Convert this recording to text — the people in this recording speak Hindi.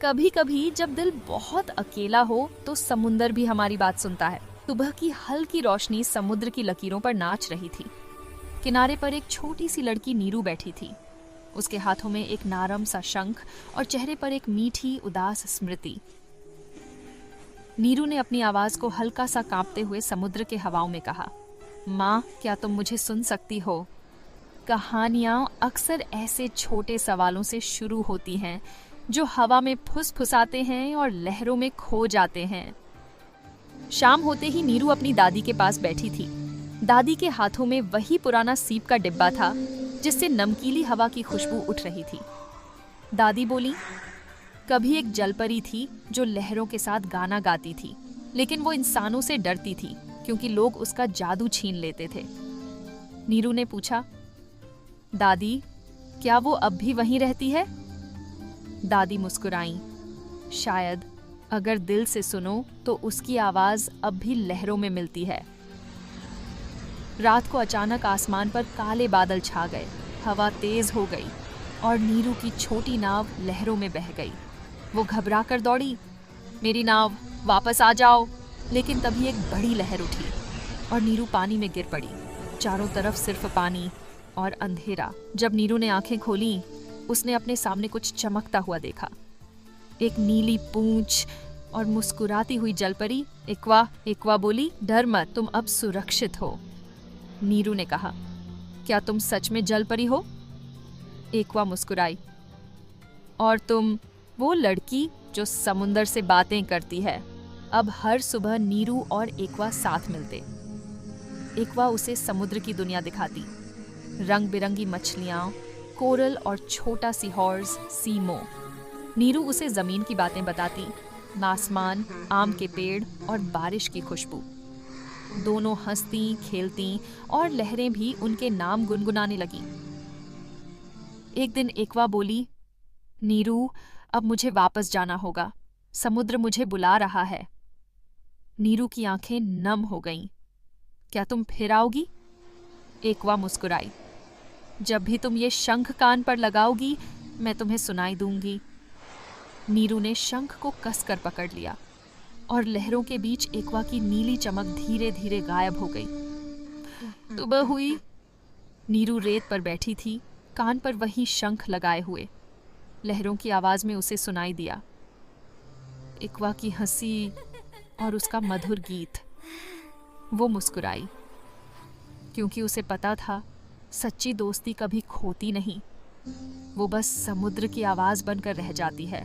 कभी कभी जब दिल बहुत अकेला हो तो समुंदर भी हमारी बात सुनता है। सुबह की हल्की रोशनी समुद्र की लकीरों पर नाच रही थी। किनारे पर एक छोटी सी लड़की नीरू बैठी थी। उसके हाथों में एक नारम सा शंख और चेहरे पर एक मीठी उदास स्मृति। नीरू ने अपनी आवाज को हल्का सा कांपते हुए समुद्र के हवाओं में कहा, माँ, क्या तुम मुझे सुन सकती हो? कहानियां अक्सर ऐसे छोटे सवालों से शुरू होती हैं जो हवा में फुसफुसाते हैं और लहरों में खो जाते हैं। शाम होते ही नीरू अपनी दादी के पास बैठी थी। दादी के हाथों में वही पुराना सीप का डिब्बा था जिससे नमकीली हवा की खुशबू उठ रही थी। दादी बोली, कभी एक जलपरी थी जो लहरों के साथ गाना गाती थी, लेकिन वो इंसानों से डरती थी क्योंकि लोग उसका जादू छीन लेते थे। नीरू ने पूछा, दादी, क्या वो अब भी वहीं रहती है? दादी मुस्कुराईं। शायद, अगर दिल से सुनो तो उसकी आवाज अब भी लहरों में मिलती है। रात को अचानक आसमान पर काले बादल छा गए, हवा तेज हो गई और नीरू की छोटी नाव लहरों में बह गई। वो घबरा कर दौड़ी, मेरी नाव, वापस आ जाओ। लेकिन तभी एक बड़ी लहर उठी और नीरू पानी में गिर पड़ी। चारों तरफ सिर्फ पानी और अंधेरा। जब नीरू ने आंखें खोली, उसने अपने सामने कुछ चमकता हुआ देखा। एक नीली पूंछ और मुस्कुराती हुई जलपरी। एक्वा, एक्वा बोली, डर मत, तुम अब सुरक्षित हो। नीरू ने कहा, क्या तुम सच में जलपरी हो? एक्वा मुस्कुराई। और तुम, वो लड़की जो समुंदर से बातें करती है। अब हर सुबह नीरू और एक्वा साथ मिलते। एक्वा उसे समुद्र की दुनिया दिखाती, रंग बिरंगी मछलियां, कोरल और छोटा सी हॉर्स, सीमो। नीरू उसे जमीन की बातें बताती, आसमान, आम के पेड़ और बारिश की खुशबू। दोनों हंसती, खेलती और लहरें भी उनके नाम गुनगुनाने लगी। एक दिन एक्वा बोली, नीरू, अब मुझे वापस जाना होगा, समुद्र मुझे बुला रहा है। नीरू की आंखें नम हो गईं। क्या तुम फिर आओगी? एक्वा मुस्कुराई। जब भी तुम ये शंख कान पर लगाओगी, मैं तुम्हें सुनाई दूंगी। नीरू ने शंख को कसकर पकड़ लिया और लहरों के बीच एक्वा की नीली चमक धीरे धीरे गायब हो गई। सुबह हुई। नीरू रेत पर बैठी थी, कान पर वही शंख लगाए हुए। लहरों की आवाज में उसे सुनाई दिया एक्वा की हंसी और उसका मधुर गीत। वो मुस्कुराई क्योंकि उसे पता था, सच्ची दोस्ती कभी खोती नहीं, वो बस समुद्र की आवाज बनकर रह जाती है।